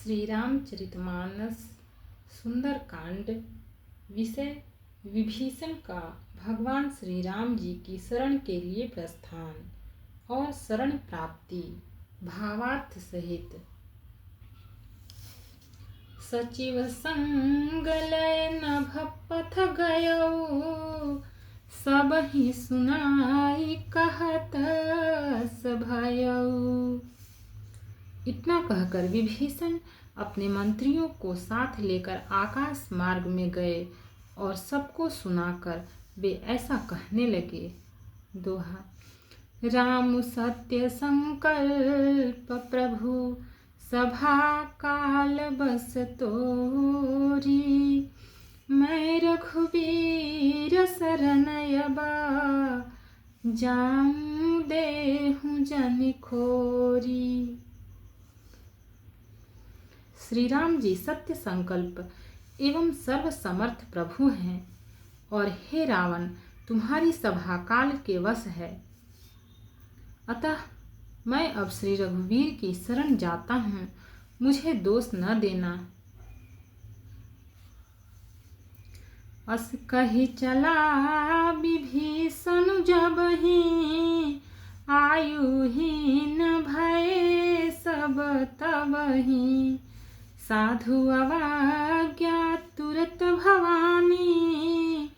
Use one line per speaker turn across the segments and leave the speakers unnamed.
श्री रामचरितमानस सुंदरकांड। विषय विभीषण का भगवान श्री राम जी की शरण के लिए प्रस्थान और शरण प्राप्ति। भावार्थ सहित। सचिव संग लय नभ पथ गयौ, सबहि सुनाई कहत भयौ। इतना कहकर विभीषण अपने मंत्रियों को साथ लेकर आकाश मार्ग में गए और सबको सुनाकर वे ऐसा कहने लगे। दोहा। राम सत्य संकल्प प्रभु, सभा काल बस तोरी। मैं रघुबीर शरण अबा, जाऊं देहु जन खोरी। श्री राम जी सत्य संकल्प एवं सर्वसमर्थ प्रभु हैं और हे रावण, तुम्हारी सभा काल के वश है। अतः मैं अब श्री रघुवीर की शरण जाता हूँ, मुझे दोष न देना। अस कही चला विभीषण जबहि, आयुहीन भय सब तबहि। साधु अवाज्ञा तुरत भवानी,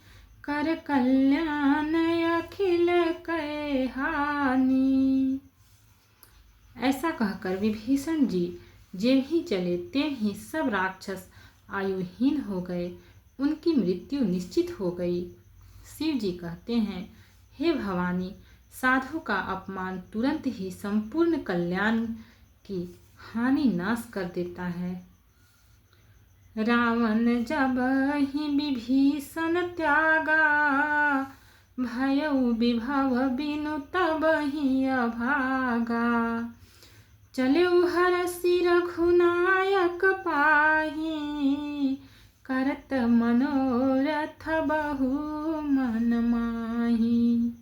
कर कल्याण अखिल कै हानि। ऐसा कहकर विभीषण जी जे ही चले ते ही सब राक्षस आयुहीन हो गए, उनकी मृत्यु निश्चित हो गई। शिव जी कहते हैं, हे भवानी, साधु का अपमान तुरंत ही संपूर्ण कल्याण की हानि नाश कर देता है। रावण जब ही विभीषण त्यागा, भयउ विभव बिनु तब ही अभागा। चले हरषि रघुनायक पाही, करत मनोरथ बहु मन माही।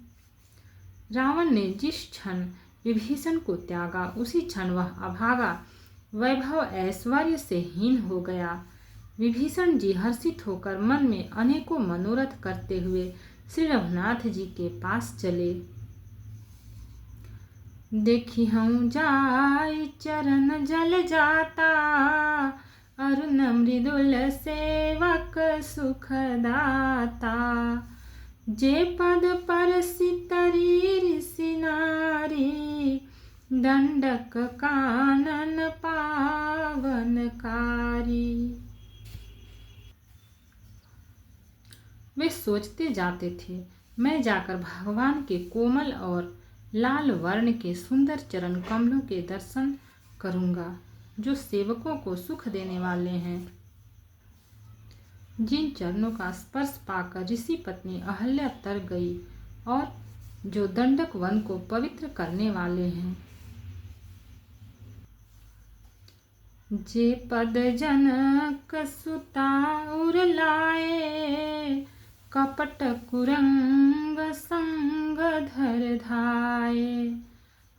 रावण ने जिस क्षण विभीषण को त्यागा, उसी क्षण वह अभागा वैभव ऐश्वर्य से हीन हो गया। विभीषण जी हर्षित होकर मन में अनेकों मनोरथ करते हुए श्री रघुनाथ जी के पास चले। देखी हूँ जाय चरण जल जाता, अरुण मृदुल सेवक सुखदाता। जे पद परसि तरी ऋषि नारी, दंडक कानन पावनकारी। वे सोचते जाते थे, मैं जाकर भगवान के कोमल और लाल वर्ण के सुंदर चरण कमलों के दर्शन करूंगा, जो सेवकों को सुख देने वाले हैं। जिन चरणों का स्पर्श पाकर ऋषि पत्नी अहल्या तर गई और जो दंडक वन को पवित्र करने वाले हैं। जे पद जनक सुता उर लाए, कपट कुरंग संग धर धाये।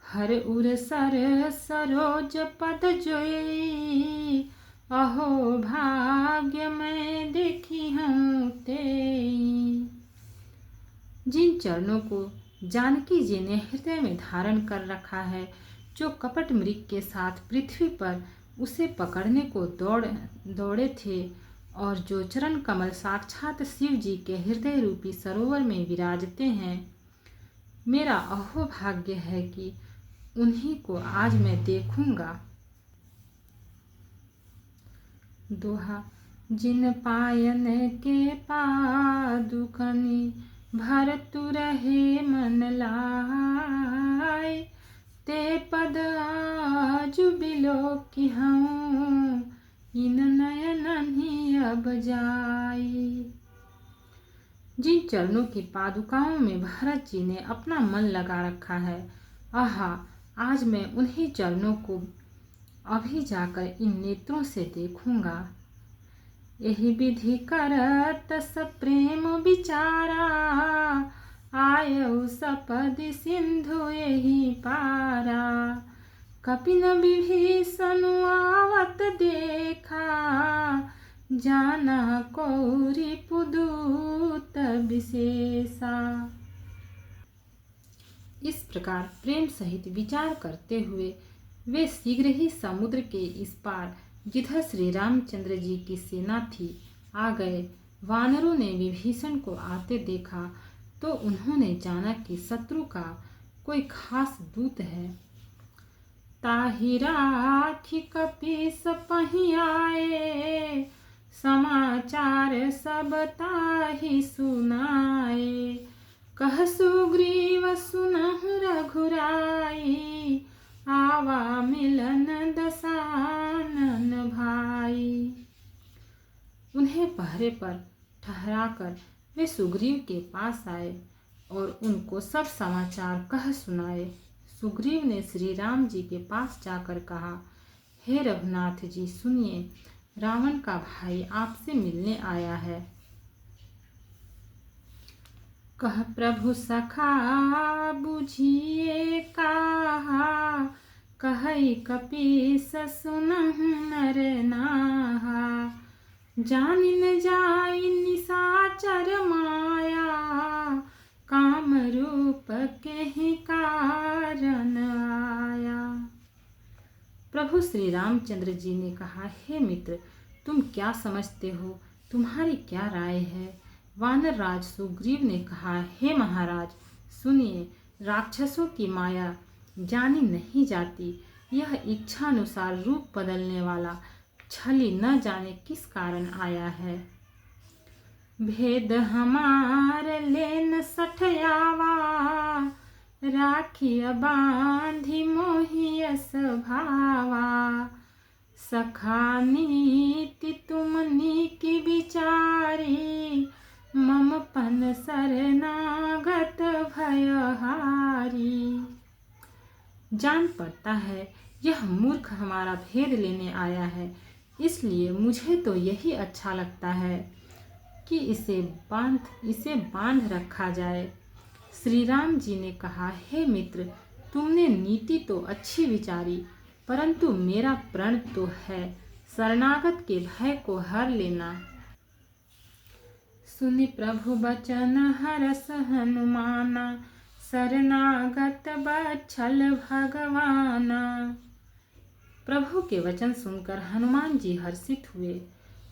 हर उर सर सरोज पद जोई, अहो भाग्य मैं देखी हूँ तेई। जिन चरणों को जानकी जी ने हृदय में धारण कर रखा है, जो कपट मृग के साथ पृथ्वी पर उसे पकड़ने को दौड़े थे और जो चरण कमल साक्षात शिव जी के हृदय रूपी सरोवर में विराजते हैं, मेरा अहो भाग्य है कि उन्हीं को आज मैं देखूंगा। दोहा। जिन पायन के पादुकनि, भरतु रहे मन लाय। ते पद आजु बिलोकी हूँ, इन नयन ही अब जाई। जिन चरणों की पादुकाओं में भरत जी ने अपना मन लगा रखा है, आहा, आज मैं उन्हीं चरणों को अभी जाकर इन नेत्रों से देखूंगा। यही विधि करत सप्रेम विचारा, आयौ सपदि सिंधु यही पारा। कपिन विभीषण आवत दे सखा, जाना कौरि पुदूत विशेषा। इस प्रकार प्रेम सहित विचार करते हुए वे शीघ्र ही समुद्र के इस पार, जिधर श्री रामचंद्र जी की सेना थी, आ गए। वानरों ने विभीषण को आते देखा तो उन्होंने जाना कि शत्रु का कोई खास दूत है। ताहि राखी कपीस पहि आए, समाचार सब ताहि सुनाए। कह सुग्रीव सुनहु रघुराई, आवा मिलन दसानन भाई। उन्हें पहरे पर ठहराकर वे सुग्रीव के पास आए और उनको सब समाचार कह सुनाए। सुग्रीव ने श्री राम जी के पास जाकर कहा, हे रघुनाथ जी सुनिए, रावण का भाई आपसे मिलने आया है। कह प्रभु सखा बुझिए कहा, कहई कपीस सुनहु नर नाहा। जानि न जाई निशाचर माया, काम रूप के कारण आया। प्रभु श्री रामचंद्र जी ने कहा, हे मित्र, तुम क्या समझते हो, तुम्हारी क्या राय है। वानर राज सुग्रीव ने कहा, हे महाराज सुनिए, राक्षसों की माया जानी नहीं जाती। यह इच्छानुसार रूप बदलने वाला छली न जाने किस कारण आया है। भेद हमार लेन सठयावा, राखिय बांधि मोहियस भावा। सखा नीति तुमनी की विचारी, मम पन शरणागत भयहारी। जान पड़ता है यह मूर्ख हमारा भेद लेने आया है, इसलिए मुझे तो यही अच्छा लगता है कि इसे बांध रखा जाए। श्री राम जी ने कहा, हे मित्र, तुमने नीति तो अच्छी विचारी, परंतु मेरा प्रण तो है शरणागत के भय को हर लेना। सुनि प्रभु बचन हरस हनुमाना, शरणागत बछल भगवाना। प्रभु के वचन सुनकर हनुमान जी हर्षित हुए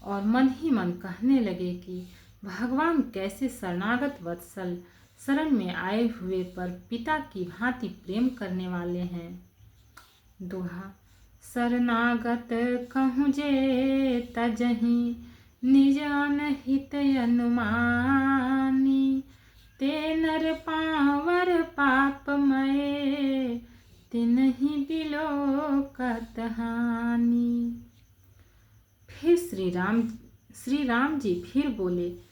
और मन ही मन कहने लगे कि भगवान कैसे शरणागत वत्सल, शरण में आए हुए पर पिता की भांति प्रेम करने वाले हैं। दोहा। शरणागत कहूँ जे तजहि, निज अनहित अनुमानी। ते नर पावर पापमय, तिन्हि बिलोकत हानि। फिर श्री राम जी फिर बोले,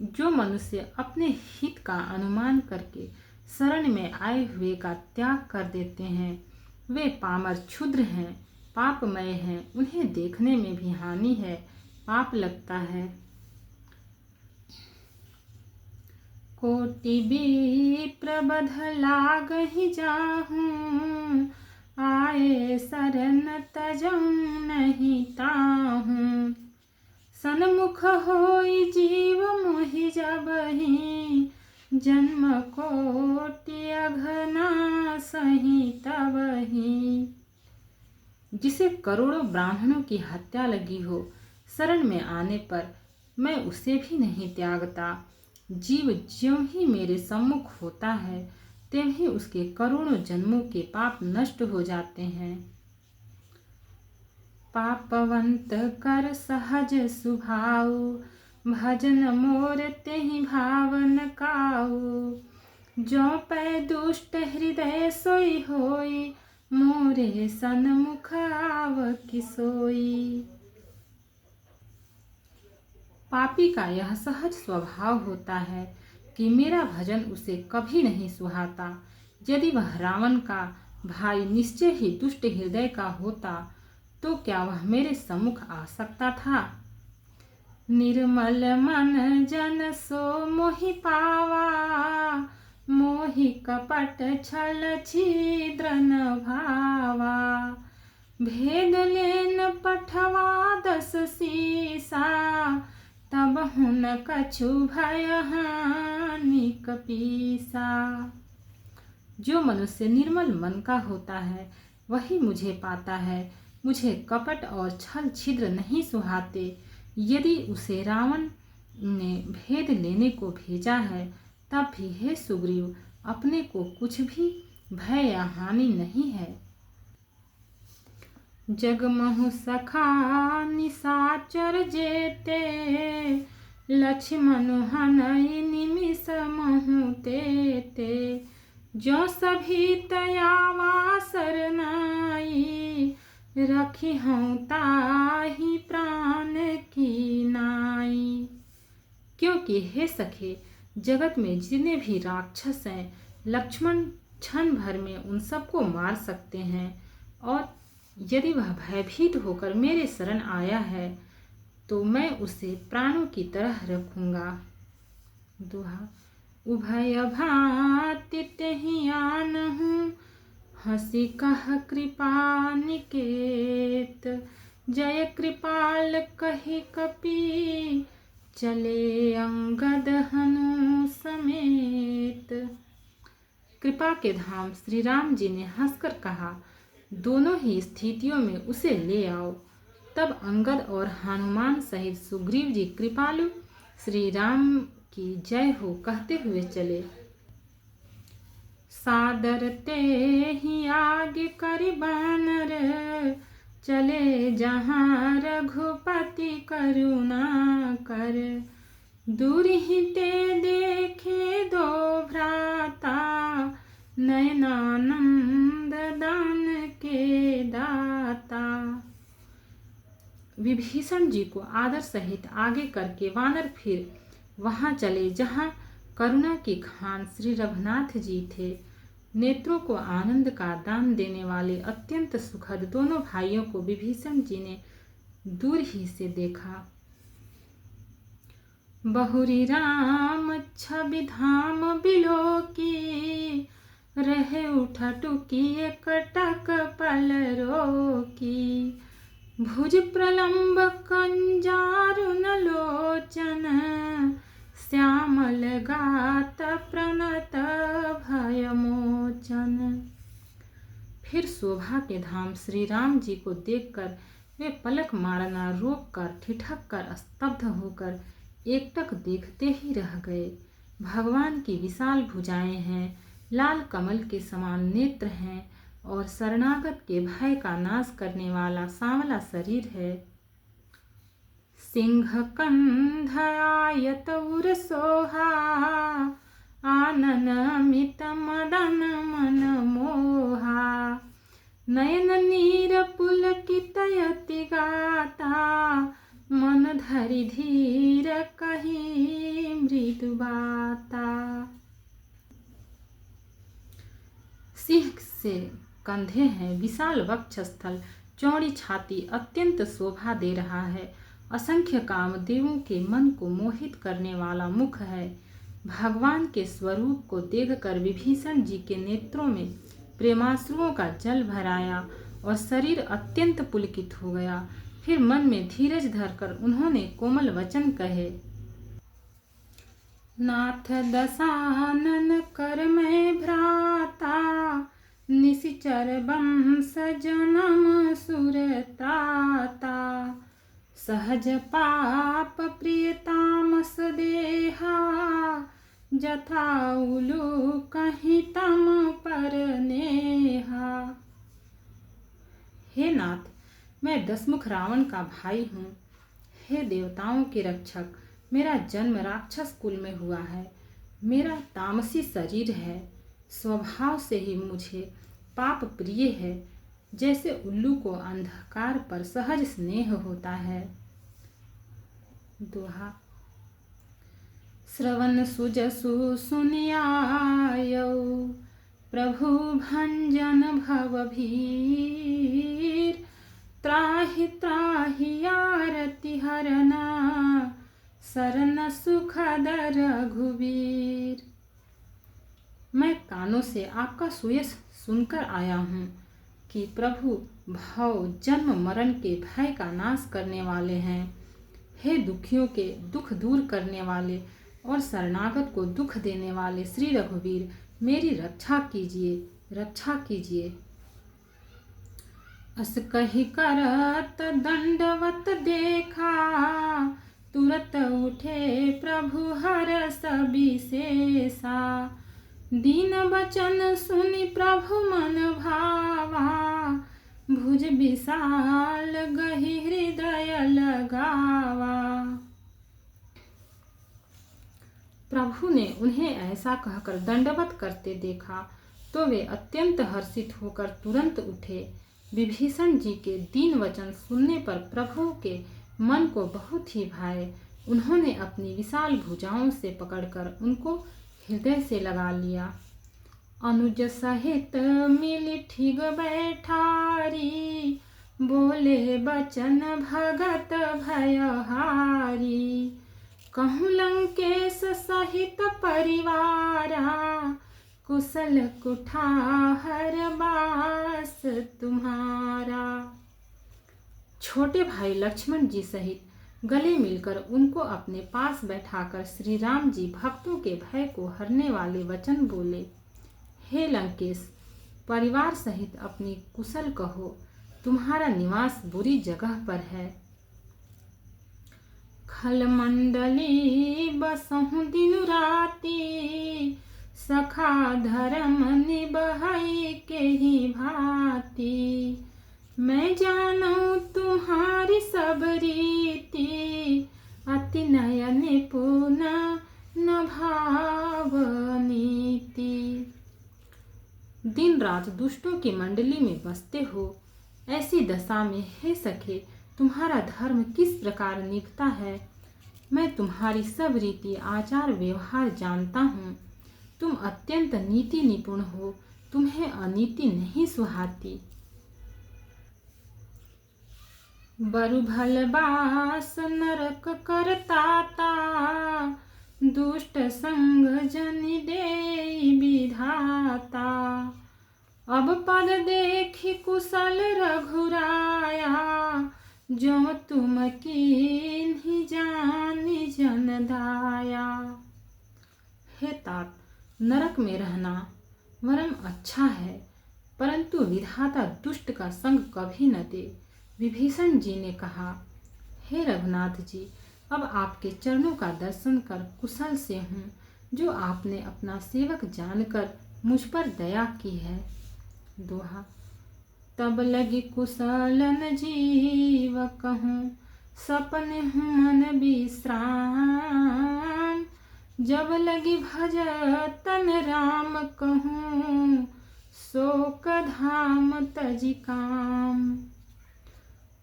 जो मनुष्य अपने हित का अनुमान करके शरण में आए हुए का त्याग कर देते हैं, वे पामर क्षुद्र हैं, पापमय हैं, उन्हें देखने में भी हानि है, पाप लगता है। कोटि विप्र बध लागहि जाहूँ, आए शरण तजौं नहीं ताहूँ। सन्मुख होई जीव मोहि जबहि, जन्म कोटि अघना सही तबहि। जिसे करोड़ों ब्राह्मणों की हत्या लगी हो, शरण में आने पर मैं उसे भी नहीं त्यागता। जीव ज्यों ही मेरे सम्मुख होता है, त्यों ही उसके करोड़ों जन्मों के पाप नष्ट हो जाते हैं। पापवंत कर सहज सुभाऊ, भजन मोर तेहि भावन काऊ। जो पै दुष्ट हृदय सोई होई, मोरे सन्मुख आव किसोई। पापी का यह सहज स्वभाव होता है कि मेरा भजन उसे कभी नहीं सुहाता। यदि वह रावण का भाई निश्चय ही दुष्ट हृदय का होता तो क्या वह मेरे सम्मुख आ सकता था। निर्मल मन जन सो मोहि पावा, मोहि कपट छल छिद्र न भावा। भेद लेन पठवा 10 सीसा, तब हुन कछु भय हानि कपीसा। जो मनुष्य निर्मल मन का होता है वही मुझे पाता है। मुझे कपट और छल छिद्र नहीं सुहाते। यदि उसे रावण ने भेद लेने को भेजा है तब भी हे सुग्रीव, अपने को कुछ भी भय या हानि नहीं है। जगमहु सखा निशाचर जेते, लक्ष्मण हनई निमिष महु तेते। जो सभी तयावा सरनाई, रखी हूँ ताहि प्राण की नाई। क्योंकि हे सखे, जगत में जितने भी राक्षस हैं, लक्ष्मण क्षण भर में उन सबको मार सकते हैं, और यदि वह भयभीत होकर मेरे शरण आया है तो मैं उसे प्राणों की तरह रखूंगा। दोहा। उभय भांति तेहि आनहु, हंसी कह कृपा निकेत। जय कृपाल कहि कपि, चले अंगद हनु समेत। कृपा के धाम श्री राम जी ने हंसकर कहा, दोनों ही स्थितियों में उसे ले आओ। तब अंगद और हनुमान सहित सुग्रीव जी कृपालु श्री राम की जय हो कहते हुए चले। सादर ते ही आगे करि बानर, चले जहाँ रघुपति करुणा कर। दूर ही ते देखे दो भ्राता, नयनानंद दान के दाता। विभीषण जी को आदर सहित आगे करके वानर फिर वहां चले जहां करुणा की खान श्री रघुनाथ जी थे। नेत्रों को आनंद का दान देने वाले अत्यंत सुखद दोनों भाइयों को विभीषण जी ने दूर ही से देखा। बहुरी राम छवि धाम बिलोकी, रहे उठा टुकी एकटक पल रोकी। भुज प्रलंब कंजारुन लोचन, श्यामल गात प्रणत भय मोचन। फिर शोभा के धाम श्री राम जी को देखकर वे पलक मारना रोक कर ठिठक कर स्तब्ध होकर एकटक देखते ही रह गए। भगवान की विशाल भुजाएं हैं, लाल कमल के समान नेत्र हैं और शरणागत के भय का नाश करने वाला सांवला शरीर है। सिंह कंध आयत उर सोहा, आनन अमित मदन मन मोहा। नयन नीर पुलकित यति गाता, मन धरि धीर कही मृदु बाता। सिंह से कंधे हैं, विशाल वक्षस्थल, चौड़ी छाती अत्यंत शोभा दे रहा है। असंख्य कामदेवों के मन को मोहित करने वाला मुख है। भगवान के स्वरूप को देखकर विभीषण जी के नेत्रों में प्रेमाश्रुओं का जल भर आया और शरीर अत्यंत पुलकित हो गया। फिर मन में धीरज धरकर उन्होंने कोमल वचन कहे। नाथ दशानन कर मैं भ्राता, निशिचर वंश जनम सुरताता। सहज पाप प्रिय तामस देहा, जथा उलू कहीं तम पर नेहा। हे नाथ, मैं दशमुख रावण का भाई हूँ। हे देवताओं के रक्षक, मेरा जन्म राक्षस कुल में हुआ है। मेरा तामसी शरीर है। स्वभाव से ही मुझे पाप प्रिय है। जैसे उल्लू को अंधकार पर सहज स्नेह होता है। दोहा। श्रवण सुजसु सुनियायो, प्रभु भंजन भव भीर। त्राहि त्राहि आरति हरना, शरण सुखद रघुवीर। मैं कानों से आपका सुयश सुनकर आया हूँ। कि प्रभु भव जन्म मरण के भय का नाश करने वाले हैं। हे दुखियों के दुख दूर करने वाले और शरणागत को दुख देने वाले श्री रघुवीर, मेरी रक्षा कीजिए, रक्षा कीजिए। अस कही करत दंडवत देखा, तुरत उठे प्रभु हरष विशेषा। दीन वचन सुनि प्रभु मन भावा, भुज विशाल गहि हृदय लगावा। प्रभु ने उन्हें ऐसा कहकर दंडवत करते देखा तो वे अत्यंत हर्षित होकर तुरंत उठे। विभीषण जी के दीन वचन सुनने पर प्रभु के मन को बहुत ही भाए। उन्होंने अपनी विशाल भुजाओं से पकड़कर उनको हृदय से लगा लिया। अनुज सहित मिली ठिग बैठारी, बोले बचन भगत भयहारी। कहूँ लंकेश सहित परिवारा, कुशल कुठार बास तुम्हारा। छोटे भाई लक्ष्मण जी सहित गले मिलकर उनको अपने पास बैठाकर श्री राम जी भक्तों के भय को हरने वाले वचन बोले। हे लंकेश, परिवार सहित अपनी कुशल कहो, तुम्हारा निवास बुरी जगह पर है। खल मंडली बसहु दिन राती, सखा धर्म निबहई के ही भांति। मैं जानूं तुम्हारी सब रीति, अति नयन निपुण न भाव नीति। दिन रात दुष्टों की मंडली में बसते हो, ऐसी दशा में हे सखे तुम्हारा धर्म किस प्रकार निभता है। मैं तुम्हारी सब रीति आचार व्यवहार जानता हूँ। तुम अत्यंत नीति निपुण हो, तुम्हें अनीति नहीं सुहाती। बरु भल बास नरक करताता, दुष्ट संग जन देई विधाता। अब पद देखी कुशल रघुराया, जो तुम कीन्ही जानि जन दाया। हे तात, नरक में रहना वरम अच्छा है, परंतु विधाता दुष्ट का संग कभी न दे। विभीषण जी ने कहा, हे रघुनाथ जी, अब आपके चरणों का दर्शन कर कुशल से हूँ, जो आपने अपना सेवक जानकर मुझ पर दया की है। दोहा। तब लगी कुशलन जीव कहूँ, सपने हूँ मन विश्राम। जब लगी भजतन राम कहूँ, शोक धाम तजी काम।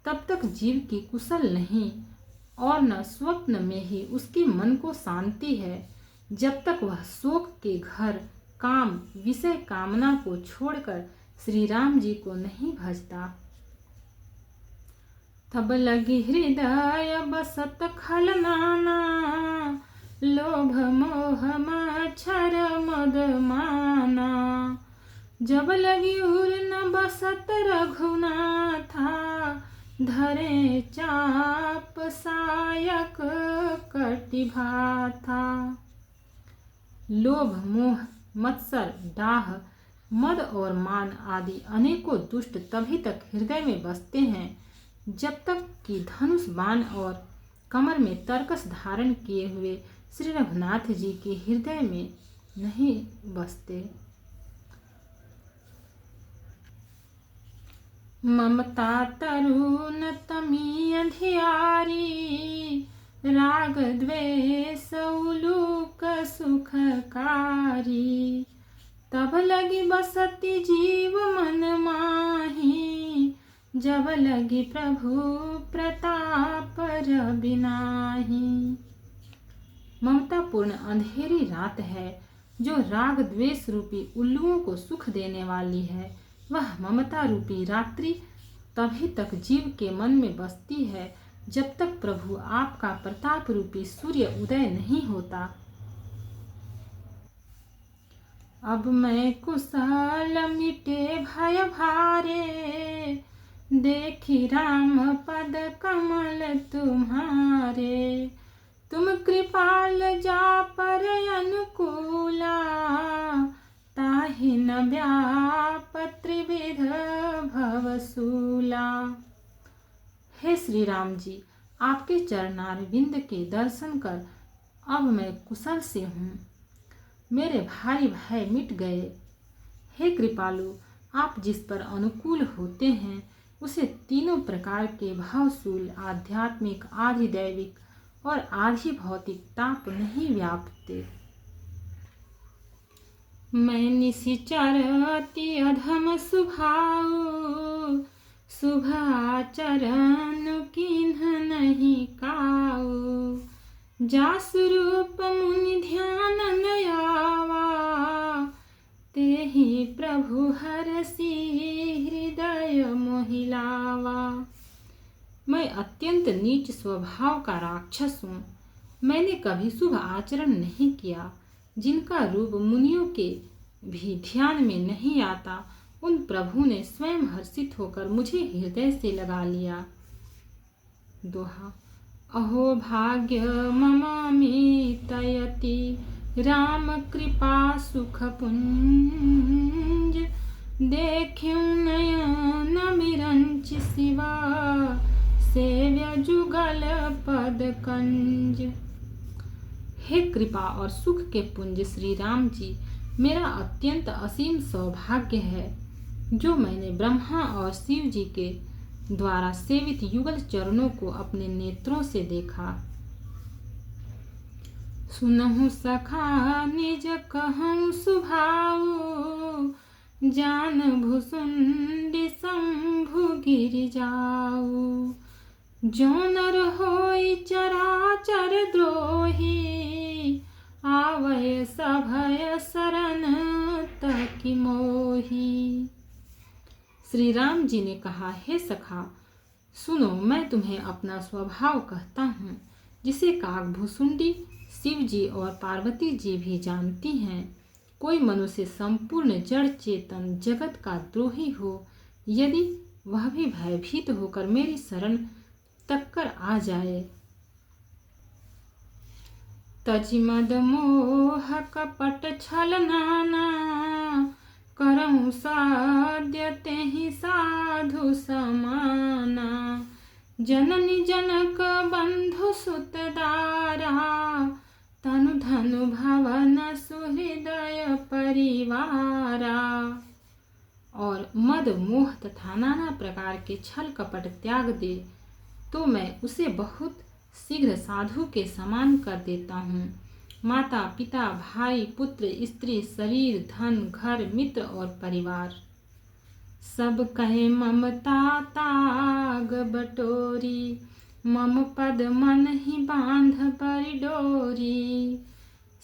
तब तक जीव की कुशल नहीं और न स्वप्न में ही उसके मन को शांति है, जब तक वह शोक के घर काम विषय कामना को छोड़कर श्री राम जी को नहीं भजता। तब लगी हृदय बसत खल नाना, लोभ मोह मच्छर मद माना। जब लगी उर न बसत रघुनाथा, धरे चाप सायक कटिभाथा। लोभ मोह मत्सर डाह मद और मान आदि अनेकों दुष्ट तभी तक हृदय में बसते हैं, जब तक कि धनुष बाण और कमर में तरकस धारण किए हुए श्री रघुनाथ जी के हृदय में नहीं बसते। ममता तरुण तमी अंधियारी, राग द्वेष उलूक सुखकारी। तब लगी बसती जीव मन माही, जब लगी प्रभु प्रताप रबिनाही। ममतापूर्ण अंधेरी रात है, जो राग द्वेष रूपी उल्लुओं को सुख देने वाली है। वह ममता रूपी रात्रि तभी तक जीव के मन में बसती है, जब तक प्रभु आपका प्रताप रूपी सूर्य उदय नहीं होता। अब मैं कुशल मिटे भय भारे, देखी राम पद कमल तुम्हारे। तुम कृपाल जा पर अनुकूला, ताहि न व्याप त्रिविध भवसूला। हे श्री राम जी, आपके चरणारविंद के दर्शन कर अब मैं कुशल से हूँ, मेरे भारी भय मिट गए। हे कृपालु, आप जिस पर अनुकूल होते हैं उसे तीनों प्रकार के भावसूल आध्यात्मिक, आधि दैविक और आधि भौतिक ताप नहीं व्यापते। मैं निशिचर अति अधम स्वभाव, शुभ आचरण किन्ह नहीं काऊ। जासु रूप मुनि ध्यान न आवा, तेहि प्रभु हरसि हृदय मोहिलावा। मैं अत्यंत नीच स्वभाव का राक्षस हूँ। मैंने कभी शुभ आचरण नहीं किया। जिनका रूप मुनियों के भी ध्यान में नहीं आता, उन प्रभु ने स्वयं हर्षित होकर मुझे हृदय से लगा लिया। दोहा। अहो भाग्य मम मीतयति, राम कृपा सुख पुंज। देख्युं नयन मिरंच शिवा, सेव्य जुगल पद कंज। हे कृपा और सुख के पुंज श्री राम जी, मेरा अत्यंत असीम सौभाग्य है जो मैंने ब्रह्मा और शिव जी के द्वारा सेवित युगल चरणों को अपने नेत्रों से देखा। सुनहु सखा निज कहूँ सुभाऊ, जान भुसुंडी शंभु गिर जाऊ। जो नर होई चराचर द्रोही, आवय सभय शरण तकी मोही। श्री राम जी ने कहा, हे सखा सुनो, मैं तुम्हें अपना स्वभाव कहता हूँ, जिसे काकभुसुंडी शिव जी और पार्वती जी भी जानती हैं। कोई मनुष्य संपूर्ण जड़ चेतन जगत का द्रोही हो, यदि वह भी भयभीत होकर मेरी शरण तक कर आ जाए, तजि मद मोह कपट छल नाना, करऊँ साध्य तेहि साधु समाना। जननी जनक बंधु सुत दारा, तनु धनु भवन सुहृदय परिवारा। और मद मोह तथा नाना प्रकार के छल कपट त्याग दे तो मैं उसे बहुत शीघ्र साधु के समान कर देता हूँ। माता पिता भाई पुत्र स्त्री शरीर धन घर मित्र और परिवार सब कहे ममता ताग बटोरी। मम पद मन ही बांध पर डोरी।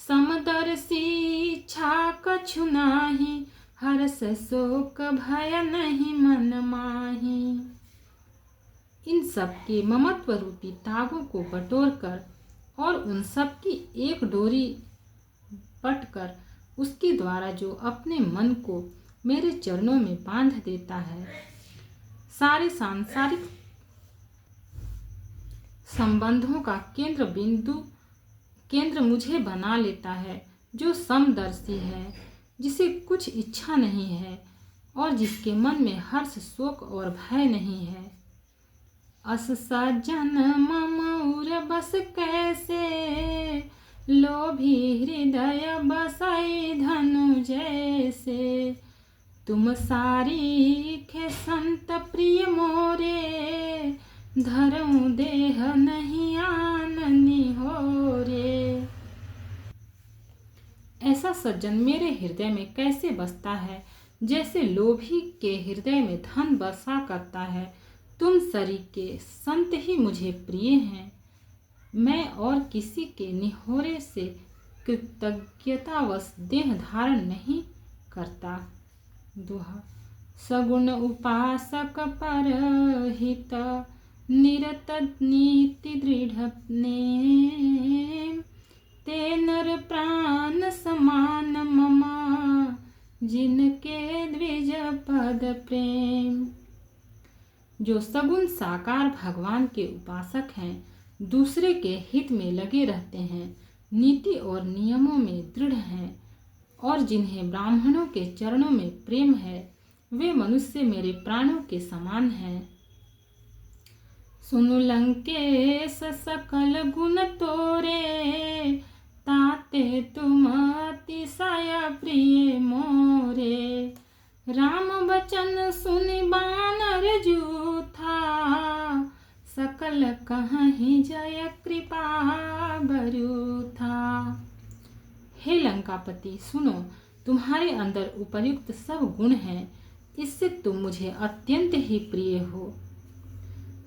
समदर्शी इच्छा कछु नाही, हर्ष शोक भय नहीं मन माही। इन सब के ममत्व रूपी तागों को बटोर कर और उन सब की एक डोरी पट कर उसके द्वारा जो अपने मन को मेरे चरणों में बांध देता है, सारे सांसारिक संबंधों का केंद्र मुझे बना लेता है, जो समदर्शी है, जिसे कुछ इच्छा नहीं है और जिसके मन में हर्ष शोक और भय नहीं है। अस सज्जन मम उर बस कैसे, लोभी हृदय बसई धनु जैसे। तुम सारीखे संत प्रिय मोरे, धरऊं देह नहीं आननी हो रे। ऐसा सज्जन मेरे हृदय में कैसे बसता है, जैसे लोभी के हृदय में धन बसा करता है। तुम सरीखे संत ही मुझे प्रिय हैं। मैं और किसी के निहोरे से कृतज्ञतावश देह धारण नहीं करता। दोहा। सगुण उपासक परहित, निरत नीति दृढ़ नेम। ते नर प्राण समान मम, जिनके द्विज पद प्रेम। जो सगुण साकार भगवान के उपासक हैं, दूसरे के हित में लगे रहते हैं, नीति और नियमों में दृढ़ हैं और जिन्हें ब्राह्मणों के चरणों में प्रेम है, वे मनुष्य मेरे प्राणों के समान हैं। सुनु लंकेश सकल गुण तोरे, ताते तुम अतिशय प्रिय मोरे। राम बचन सुनि बानर जूथा, सकल कहहि जय कृपा बरूथा। हे लंकापति, सुनो, तुम्हारे अंदर उपयुक्त सब गुण हैं, इससे तुम मुझे अत्यंत ही प्रिय हो।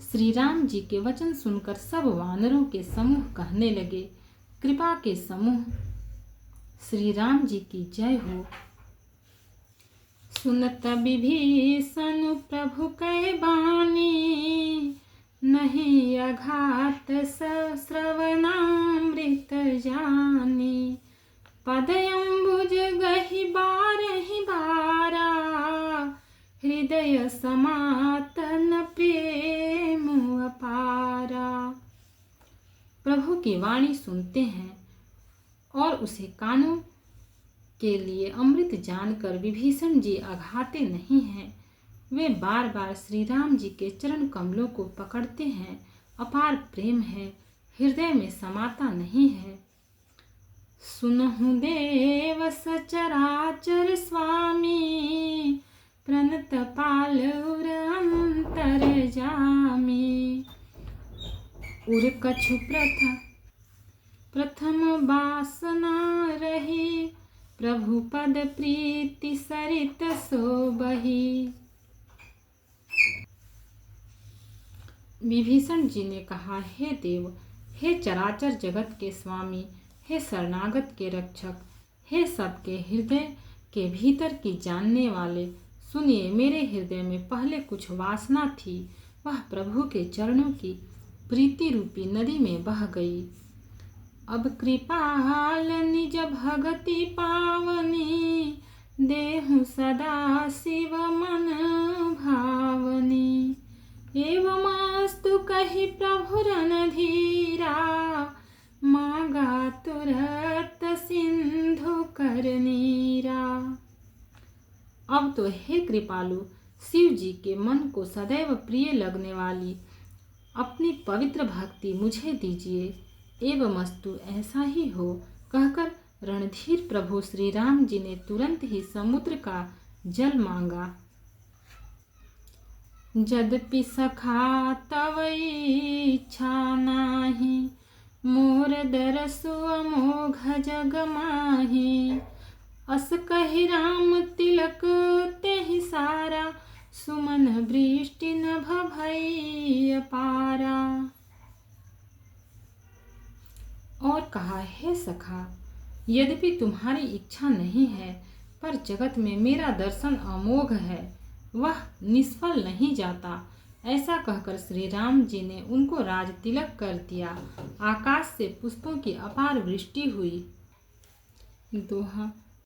श्री राम जी के वचन सुनकर सब वानरों के समूह कहने लगे, कृपा के समूह, श्री राम जी की जय हो। सुनत विभीषण प्रभु कै बानी, नहीं अघात श्रवणामृत जानी। पदयंबुज गहि बारहि बारा, हृदय समातन प्रेम अपारा। प्रभु की वाणी सुनते हैं और उसे कानों के लिए अमृत जानकर विभीषण जी अघाते नहीं हैं। वे बार बार श्री राम जी के चरण कमलों को पकड़ते हैं। अपार प्रेम है, हृदय में समाता नहीं है। सुनहु देव सचराचर स्वामी, प्रणत पाल उर अंतर जामी। उर कछु प्रथम वासना रही, प्रभु पद प्रीति सरित सोबही। विभीषण जी ने कहा, हे देव, हे चराचर जगत के स्वामी, हे शरणागत के रक्षक, हे सबके हृदय के भीतर की जानने वाले, सुनिए, मेरे हृदय में पहले कुछ वासना थी, वह प्रभु के चरणों की प्रीति रूपी नदी में बह गई। अब कृपाल निज भगति पावनी, देहु सदा शिव मन भावनी। एवमस्तु कहि प्रभु रणधीरा, मांगा तुरत सिंधु कर नीरा। अब तो हे कृपालु, शिव जी के मन को सदैव प्रिय लगने वाली अपनी पवित्र भक्ति मुझे दीजिए। एवमस्तु, ऐसा ही हो, कहकर रणधीर प्रभु श्री राम जी ने तुरंत ही समुद्र का जल मांगा। यद्यपि सखा तव इच्छा नाही, मोर दरसु अमोघ जग माही। अस कहि राम तिलक तेहि सारा, सुमन वृष्टि नभ भई अपारा। और कहा, हे सखा, यद्यपि तुम्हारी इच्छा नहीं है, पर जगत में मेरा दर्शन अमोघ है, वह निष्फल नहीं जाता। ऐसा कहकर श्री राम जी ने उनको राज तिलक कर दिया। आकाश से पुष्पों की अपार वृष्टि हुई। दोहा।